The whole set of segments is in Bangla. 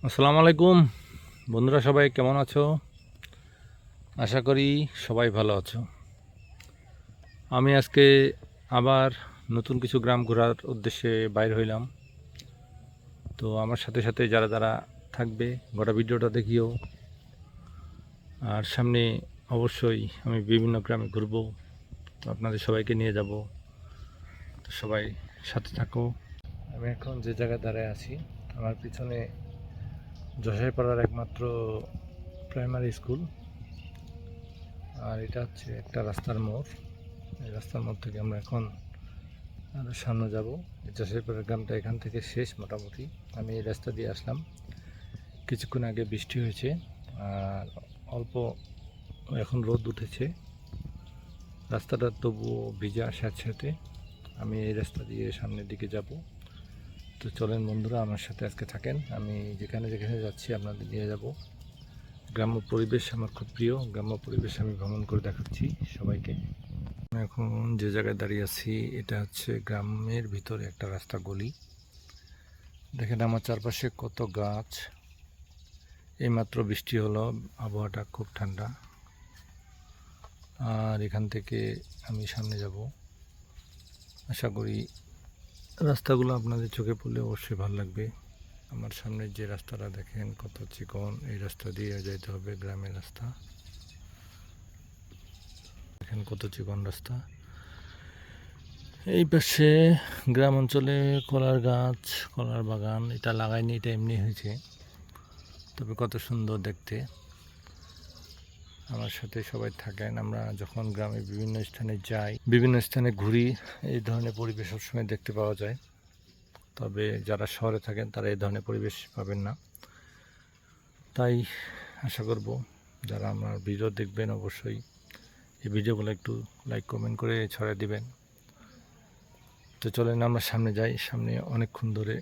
আসসালামু আলাইকুম বন্ধুরা, সবাই কেমন আছো? আশা করি সবাই ভালো আছো। আমি আজকে আবার নতুন কিছু গ্রাম ঘোরার উদ্দেশ্যে বাইর হইলাম। তো আমার সাথে সাথে যারা যারা থাকবে গোটা ভিডিওটা দেখিও। আর সামনে অবশ্যই আমি বিভিন্ন গ্রামে ঘুরবো, তো আপনাদের সবাইকে নিয়ে যাব। তো সবাই সাথে থাকো। আমি এখন যে জায়গায় দাঁড়ায় আছি, আমার পিছনে যশাইপাড়ার একমাত্র প্রাইমারি স্কুল। আর এটা হচ্ছে একটা রাস্তার মোড়। এই রাস্তার মোড় থেকে আমরা এখন আরও সামনে যাব। যশোরপুরের গ্রামটা এখান থেকে শেষ মোটামুটি। আমি এই রাস্তা দিয়ে আসলাম, কিছুক্ষণ আগে বৃষ্টি হয়েছে আর অল্প এখন রোদ উঠেছে। রাস্তাটা তবুও ভিজা স্যাঁতস্যাঁতে। আমি এই রাস্তা দিয়ে সামনের দিকে যাব। তো চলেন বন্ধুরা, আমার সাথে আজকে থাকেন। আমি যেখানে যেখানে যাচ্ছি আপনাদের নিয়ে যাব। গ্রাম্য পরিবেশ আমার খুব প্রিয়, গ্রাম্য পরিবেশ আমি ভ্রমণ করে দেখাচ্ছি সবাইকে। এখন যে জায়গায় দাঁড়িয়ে আছি এটা হচ্ছে গ্রামের ভিতরে একটা রাস্তা, গলি। দেখেন আমার চারপাশে কত গাছ। এইমাত্র বৃষ্টি হলো, আবহাওয়াটা খুব ঠান্ডা। আর এখান থেকে আমি সামনে যাব। আশা করি রাস্তাগুলো আপনাদের চোখে পড়লে অবশ্যই ভালো লাগবে। আমার সামনে যে রাস্তাটা দেখেন কত চিকন, এই রাস্তা দিয়ে যাইতে হবে, গ্রামের রাস্তা। দেখেন কত চিকন রাস্তা। এই পাশে গ্রাম অঞ্চলে কলার গাছ, কলার বাগান, এটা লাগাইনি, এটা এমনি হয়েছে, তবে কত সুন্দর দেখতে। আমার সাথে সবাই থাকেন। আমরা যখন গ্রামে বিভিন্ন স্থানে যাই, বিভিন্ন স্থানে ঘুরি, এই ধরনের পরিবেশ সবসময় দেখতে পাওয়া যায়। তবে যারা শহরে থাকেন তারা এই ধরনের পরিবেশ পাবেন না। তাই আশা করব যারা আমার ভিডিও দেখবেন অবশ্যই এই ভিডিওগুলো একটু লাইক কমেন্ট করে ছড়িয়ে দিবেন। তো চলেন আমরা সামনে যাই। সামনে অনেকক্ষণ ধরে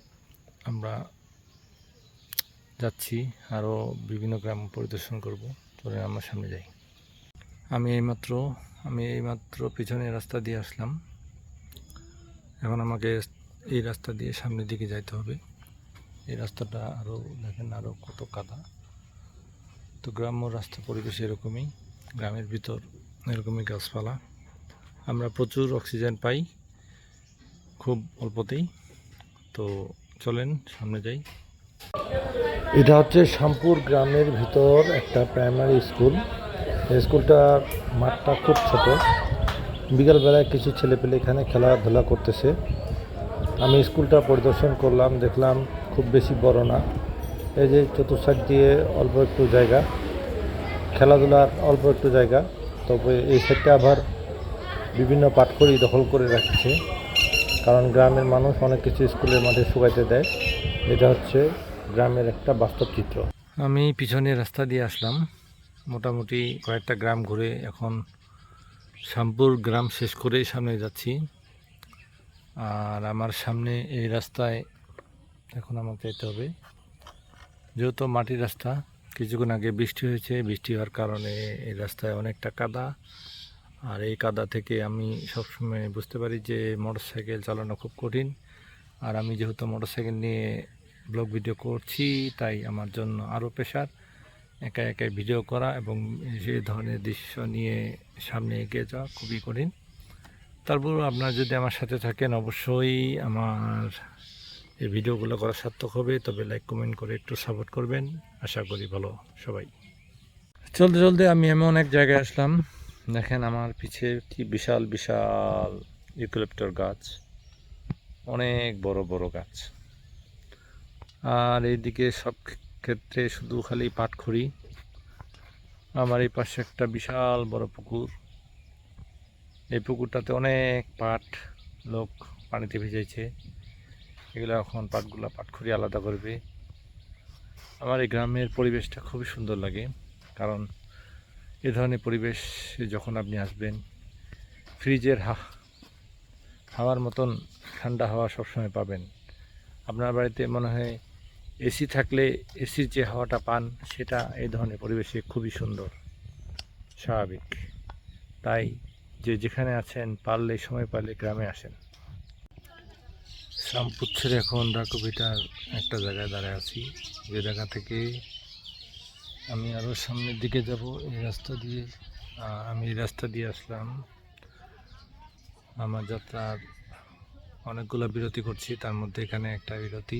আমরা যাচ্ছি, আরও বিভিন্ন গ্রাম পরিদর্শন করব। চলেন আমরা সামনে যাই। আমি এইমাত্র পিছনের রাস্তা দিয়ে আসলাম। এখন আমাকে এই রাস্তা দিয়ে সামনের দিকে যাইতে হবে। এই রাস্তাটা আরও দেখেন, আরও কত কাদা। তো গ্রাম্য রাস্তা পরিবেশ এরকমই, গ্রামের ভিতর এরকমই গাছপালা। আমরা প্রচুর অক্সিজেন পাই খুব অল্পতেই। তো চলেন সামনে যাই। এটা হচ্ছে শ্যামপুর গ্রামের ভিতর একটা প্রাইমারি স্কুল। এই স্কুলটার মাঠটা খুব ছোট। বিকালবেলায় কিছু ছেলেপেলে এখানে খেলাধুলা করতেছে। আমি স্কুলটা পরিদর্শন করলাম, দেখলাম খুব বেশি বড় না। এই যে চতুর্সাইড দিয়ে অল্প একটু জায়গা, খেলাধুলার অল্প একটু জায়গা। তবে এই সাইডটা আবার বিভিন্ন পাটখড়ি দখল করে রাখছে, কারণ গ্রামের মানুষ অনেক কিছু স্কুলের মাঠে শুকাইতে দেয়। এটা হচ্ছে গ্রামের একটা বাস্তব চিত্র। আমি পিছনের রাস্তা দিয়ে আসলাম, মোটামুটি কয়েকটা গ্রাম ঘুরে এখন শ্যামপুর গ্রাম শেষ করেই সামনে যাচ্ছি। আর আমার সামনে এই রাস্তায় এখন আমাকে যেতে হবে, যেহেতু মাটির রাস্তা। কিছুক্ষণ আগে বৃষ্টি হয়েছে, বৃষ্টি হওয়ার কারণে এই রাস্তায় অনেকটা কাদা। আর এই কাদা থেকে আমি সবসময় বুঝতে পারি যে মোটরসাইকেল চালানো খুব কঠিন। আর আমি যেহেতু মোটরসাইকেল নিয়ে ব্লগ ভিডিও করছি, তাই আমার জন্য আরও প্রেশার। একা একাই ভিডিও করা এবং সেই ধরনের দৃশ্য নিয়ে সামনে এগিয়ে যাওয়া খুবই কঠিন। তারপর আপনারা যদি আমার সাথে থাকেন অবশ্যই আমার এই ভিডিওগুলো করা সার্থক হবে। তবে লাইক কমেন্ট করে একটু সাপোর্ট করবেন, আশা করি ভালো সবাই। চলতে চলতে আমি এমন এক জায়গায় আসলাম, দেখেন আমার পিছে কি বিশাল বিশাল ইউক্যালিপটাস গাছ, অনেক বড় বড় গাছ। আর এইদিকে সব ক্ষেত্রে শুধু খালি পাটখড়ি। আমার এই পাশে একটা বিশাল বড় পুকুর। এই পুকুরটাতে অনেক পাট লোক পানিতে ভিজাইছে। এগুলো এখন পাটখড়ি আলাদা করবে। আমার এই গ্রামের পরিবেশটা খুবই সুন্দর লাগে, কারণ এ ধরনের পরিবেশ যখন আপনি আসবেন, ফ্রিজের হাওয়ার মতন ঠান্ডা হাওয়া সবসময় পাবেন। আপনার বাড়িতে মনে হয় এসি থাকলে এসির যে হাওয়াটা পান, সেটা এই ধরনের পরিবেশে খুবই সুন্দর, স্বাভাবিক। তাই যে যেখানে আছেন পারলে সময় পারলে গ্রামে আসেন। রামপুচ্ছের এখন ডাকুভিটার একটা জায়গায় দাঁড়ায় আছি, যে জায়গা থেকে আমি আরও সামনের দিকে যাব এই রাস্তা দিয়ে। আমি এই রাস্তা দিয়ে আসলাম, আমার যাত্রার অনেকগুলো বিরতি করছি, তার মধ্যে এখানে একটা বিরতি।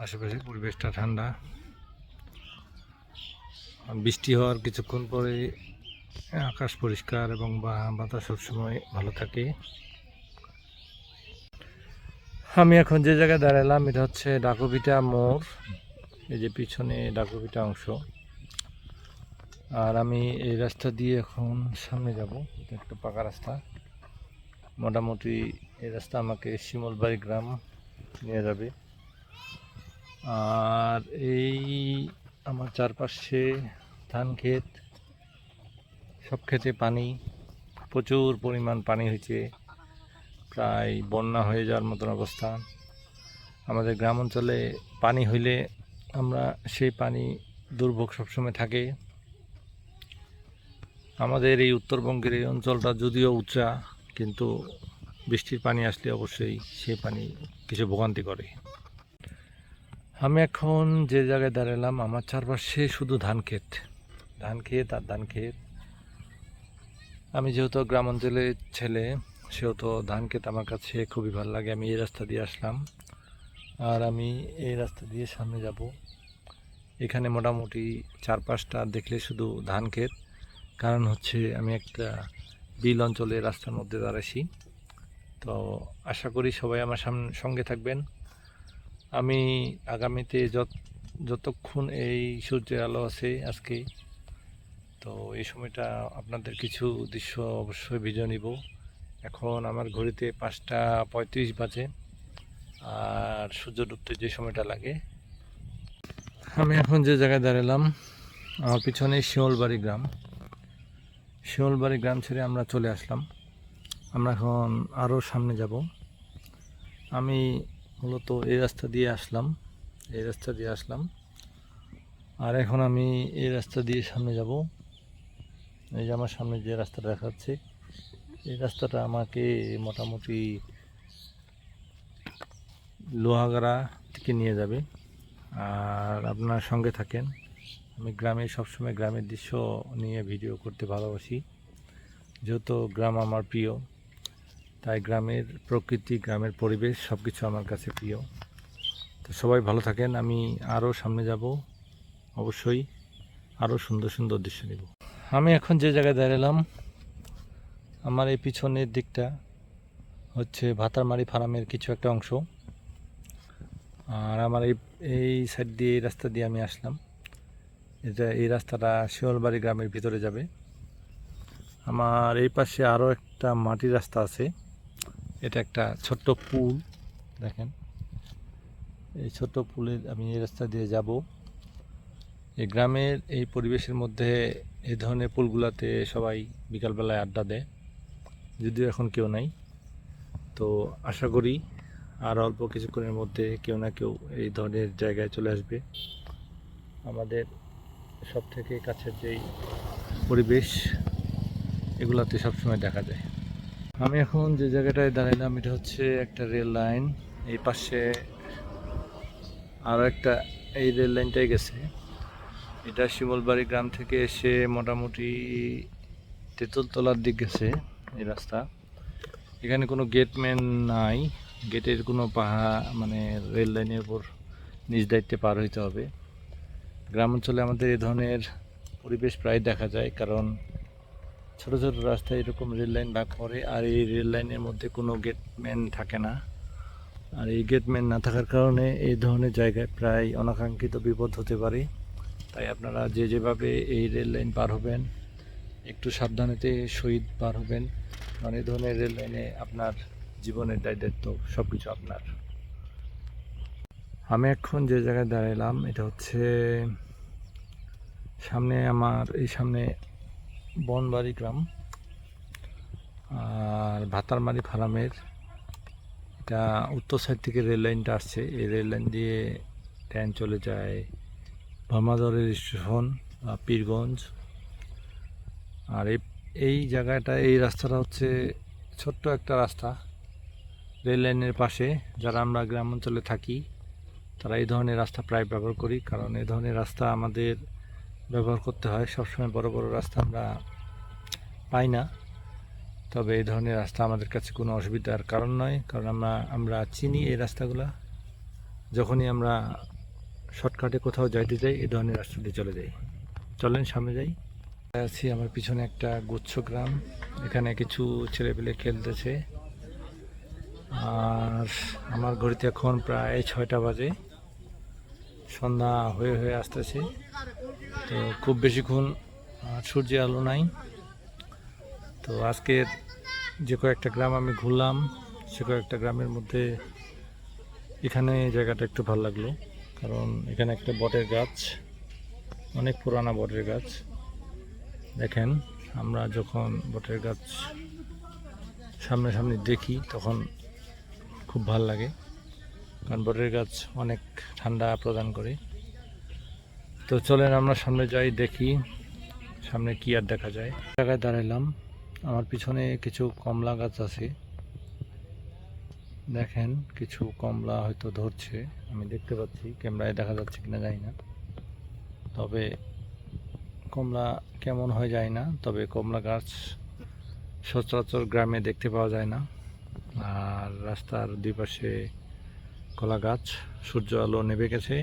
আশেপাশে পরিবেশটা ঠান্ডা, বৃষ্টি হওয়ার কিছুক্ষণ পরে আকাশ পরিষ্কার এবং বাতাস সবসময় ভালো থাকে। আমি এখন যে জায়গায় দাঁড়ালাম এটা হচ্ছে ডাকুভিটা মোড়, এই যে পিছনে ডাকুভিটা অংশ। আর আমি এই রাস্তা দিয়ে এখন সামনে যাব, এটা একটা পাকা রাস্তা। মোটামুটি এই রাস্তা আমাকে শিমলবাড়ি গ্রাম নিয়ে যাবে। আর এই আমার চারপাশে ধান ক্ষেত, সব ক্ষেতে পানি, প্রচুর পরিমাণ পানি হয়েছে, প্রায় বন্যা হয়ে যাওয়ার মতন অবস্থা। আমাদের গ্রাম অঞ্চলে পানি হইলে আমরা সেই পানি দুর্ভোগ সবসময় থাকে। আমাদের এই উত্তরবঙ্গের এই অঞ্চলটা যদিও উঁচা, কিন্তু বৃষ্টির পানি আসলে অবশ্যই সেই পানি কিছু ভোগান্তি করে। আমি এখন যে জায়গায় দাঁড়ালাম আমার চারপাশে শুধু ধান ক্ষেত আর ধান ক্ষেত। আমি যেহেতু গ্রাম অঞ্চলের ছেলে, সেহেতু ধান ক্ষেত আমার কাছে খুবই ভালো লাগে। আমি এই রাস্তা দিয়ে আসলাম, আর আমি এই রাস্তা দিয়ে সামনে যাব। এখানে মোটামুটি চারপাশটা দেখলে শুধু ধান ক্ষেত, কারণ হচ্ছে আমি একটা বিল অঞ্চলের রাস্তার মধ্যে দাঁড়াইছি। তো আশা করি সবাই আমার সঙ্গে থাকবেন। আমি আগামীতে যতক্ষণ এই সূর্যের আলো আছে আজকে, তো এই সময়টা আপনাদের কিছু দৃশ্য অবশ্যই ভিডিও নিব। এখন আমার ঘড়িতে 5টা 35 বাজে, আর সূর্য ডুবতে যে সময়টা লাগে। আমি এখন যে জায়গায় দাঁড়ালাম আমার পিছনে শিমলবাড়ি গ্রাম ছেড়ে আমরা চলে আসলাম। আমরা এখন আরও সামনে যাব। আমি মূলত এই রাস্তা দিয়ে আসলাম, আর এখন আমি এই রাস্তা দিয়ে সামনে যাব। এই যে আমার সামনে যে রাস্তাটা দেখা যাচ্ছে, এই রাস্তাটা আমাকে মোটামুটি লোহাগাড়া থেকে নিয়ে যাবে। আর আপনার সঙ্গে থাকেন। আমি সবসময় গ্রামের দৃশ্য নিয়ে ভিডিও করতে ভালোবাসি, যেহেতু গ্রাম আমার প্রিয়, তাই গ্রামের প্রকৃতি, গ্রামের পরিবেশ সব কিছু আমার কাছে প্রিয়। তো সবাই ভালো থাকেন। আমি আরও সামনে যাব, অবশ্যই আরও সুন্দর সুন্দর দৃশ্য নেব। আমি এখন যে জায়গায় দাঁড়ালাম আমার এই পিছনের দিকটা হচ্ছে ভাতারমারি ফার্মের কিছু একটা অংশ। আর আমার এই সাইড দিয়ে, এই রাস্তা দিয়ে আমি আসলাম। এই রাস্তাটা শিমলবাড়ি গ্রামের ভিতরে যাবে। আমার এই পাশে আরও একটা মাটির রাস্তা আছে, এটা একটা ছোট্ট পুল, দেখেন এই ছোট্ট পুলে আমি এই রাস্তা দিয়ে যাব। এই গ্রামের এই পরিবেশের মধ্যে এই ধরনের পুলগুলাতে সবাই বিকালবেলায় আড্ডা দেয়, যদিও এখন কেউ নাই। তো আশা করি আর অল্প কিছুক্ষণের মধ্যে কেউ না কেউ এই ধরনের জায়গায় চলে আসবে। আমাদের সব থেকে কাছের যেই পরিবেশ, এগুলাতে সবসময় দেখা যায়। আমি এখন যে জায়গাটায় দাঁড়াইলাম এটা হচ্ছে একটা রেল লাইন। এই পাশে আরও একটা, এই রেল লাইনটাই গেছে। এটা শিমলবাড়ি গ্রাম থেকে এসে মোটামুটি তেঁতুলতলার দিক গেছে এই রাস্তা। এখানে কোনো গেটম্যান নাই, গেটের কোনো মানে রেল লাইনের উপর নিজ দায়িত্বে পার হইতে হবে। গ্রাম অঞ্চলে আমাদের এই ধরনের পরিবেশ প্রায় দেখা যায়, কারণ ছোট ছোট রাস্তায় এরকম রেল লাইন ভাগ করে, আর এই রেল লাইনের মধ্যে কোনো গেটম্যান থাকে না। আর এই গেটম্যান না থাকার কারণে এই ধরনের জায়গায় প্রায় অনাকাঙ্ক্ষিত বিপদ হতে পারে। তাই আপনারা যেভাবে এই রেল লাইন পার হবেন একটু সাবধানতে সহিত পার হবেন, কারণ এই ধরনের রেল লাইনে আপনার জীবনের দায়িত্ব সব কিছু আপনার। আমি এখন যে জায়গায় দাঁড়ালাম এটা হচ্ছে সামনে বনবাড়ি গ্রাম, আর ভাতারমারি ফার্মের এটা উত্তর সাইড থেকে রেল লাইনটা আসছে। এই রেল লাইন দিয়ে ট্রেন চলে যায় ভামাদরের স্টেশন, পীরগঞ্জ। আর এই জায়গাটা, এই রাস্তাটা হচ্ছে ছোট্ট একটা রাস্তা, রেল লাইনের পাশে যারা আমরা গ্রাম অঞ্চলে থাকি তারা এই ধরনের রাস্তা প্রায় ব্যবহার করি, কারণ এই ধরনের রাস্তা আমাদের ব্যবহার করতে হয়। সবসময় বড় বড় রাস্তা আমরা পাই না, তবে এই ধরনের রাস্তা আমাদের কাছে কোনো অসুবিধার কারণ নয়, কারণ আমরা চিনি এই রাস্তাগুলো। যখনই আমরা শর্টকাটে কোথাও যাইতে যাই এই ধরনের রাস্তা দিয়ে চলে যাই। চলেন সামনে যাই। আছি আমার পিছনে একটা গুচ্ছ গ্রাম, এখানে কিছু ছেলেপেলে খেলতেছে। আর আমার ঘড়িতে এখন প্রায় 6টা বাজে, সন্ধ্যা হয়ে হয়ে আসতেছে। তো খুব বেশিক্ষণ সূর্যের আলো নাই। তো আজকের যে কয়েকটা গ্রাম আমি ঘুরলাম, সে কয়েকটা গ্রামের মধ্যে এখানে জায়গাটা একটু ভালো লাগলো, কারণ এখানে একটা বটের গাছ, অনেক পুরানা বটের গাছ। দেখেন, আমরা যখন বটের গাছ সামনাসামনি দেখি তখন খুব ভালো লাগে, কারণ বটের গাছ অনেক ঠান্ডা প্রদান করে। তো চলেন আমরা সামনে যাই, দেখি সামনে কি আর দেখা যায়। জায়গায় দাঁড়ালাম, আমার পিছনে কিছু কমলা গাছ আছে। দেখেন, কিছু কমলা হয়তো ধরছে, আমি দেখতে পাচ্ছি, ক্যামেরায় দেখা যাচ্ছে কিনা জানি না। তবে কমলা কেমন হয়ে যায় না, তবে কমলা গাছ সচরাচর গ্রামে দেখতে পাওয়া যায় না। আর রাস্তার দুই পাশে কলা গাছ, সূর্য আলো নেমে গেছে,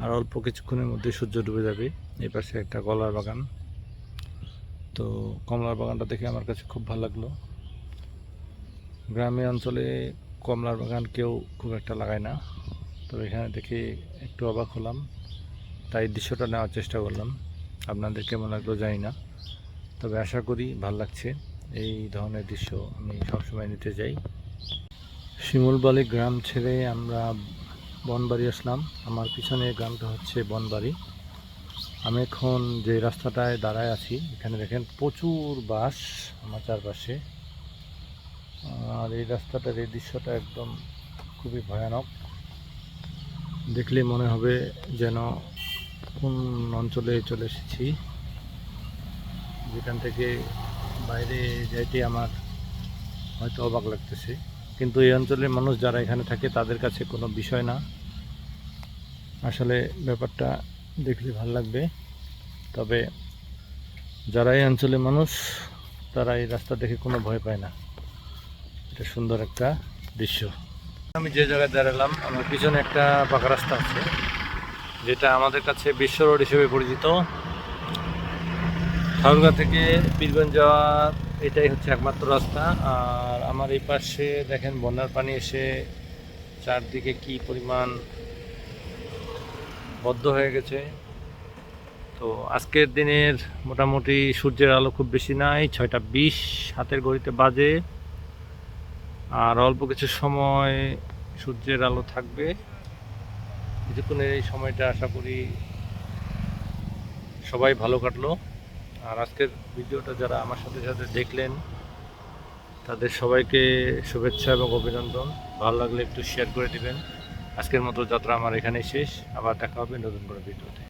আর অল্প কিছুক্ষণের মধ্যে সূর্য ডুবে যাবে। এই পাশে একটা কলার বাগান। তো কমলার বাগানটা দেখে আমার কাছে খুব ভালো লাগলো। গ্রামে অঞ্চলে কমলার বাগান কেউ খুব একটা লাগায় না, তবে এখানে দেখে একটু অবাক হলাম, তাই দৃশ্যটা নেওয়ার চেষ্টা করলাম। আপনাদের কেমন লাগলো জানি না, তবে আশা করি ভালো লাগছে। এই ধরনের দৃশ্য আমি সবসময় নিতে যাই। শিমুলবাড়ি গ্রাম ছেড়ে আমরা বনবাড়ি আসলাম। আমার পিছনে গ্রামটা হচ্ছে বনবাড়ি। আমি এখন যে রাস্তাটায় দাঁড়ায় আছি, এখানে দেখেন প্রচুর বাস আমার চারপাশে। আর এই রাস্তাটার এই দৃশ্যটা একদম খুবই ভয়ানক, দেখলে মনে হবে যেন কোন অঞ্চলে চলে এসেছি। যেখান থেকে বাইরে যাইতে আমার হয়তো অবাক লাগতেছে, কিন্তু এই অঞ্চলের মানুষ যারা এখানে থাকে তাদের কাছে কোনো বিষয় না। আসলে ব্যাপারটা দেখলে ভালো লাগবে। তবে যারা এই অঞ্চলের মানুষ তারা এই রাস্তা দেখে কোনো ভয় পায় না। এটা সুন্দর একটা দৃশ্য। আমি যে জায়গায় দাঁড়ালাম, আমার পিছনে একটা পাকা রাস্তা আছে, যেটা আমাদের কাছে বিশ্ব রোড হিসেবে পরিচিত। ঠাকুরগাঁ থেকে পীরগঞ্জ যাওয়ার এটাই হচ্ছে একমাত্র রাস্তা। আর আমার এই পাশে দেখেন বন্যার পানি এসে চারদিকে কি পরিমাণ বদ্ধ হয়ে গেছে। তো আজকের দিনের মোটামুটি সূর্যের আলো খুব বেশি নাই, 6টা 20 হাতের ঘড়িতে বাজে। আর অল্প কিছু সময় সূর্যের আলো থাকবে, কিছুক্ষণের এই সময়টা আশা করি সবাই ভালো কাটলো। আর আজকের ভিডিওটা যারা আমার সাথে সাথে দেখলেন তাদের সবাইকে শুভেচ্ছা এবং অভিনন্দন। ভালো লাগলে একটু শেয়ার করে দিবেন। আজকের মতো যাত্রা আমার এখানেই শেষ, আবার দেখা হবে নতুন কোনো ভিডিওতে।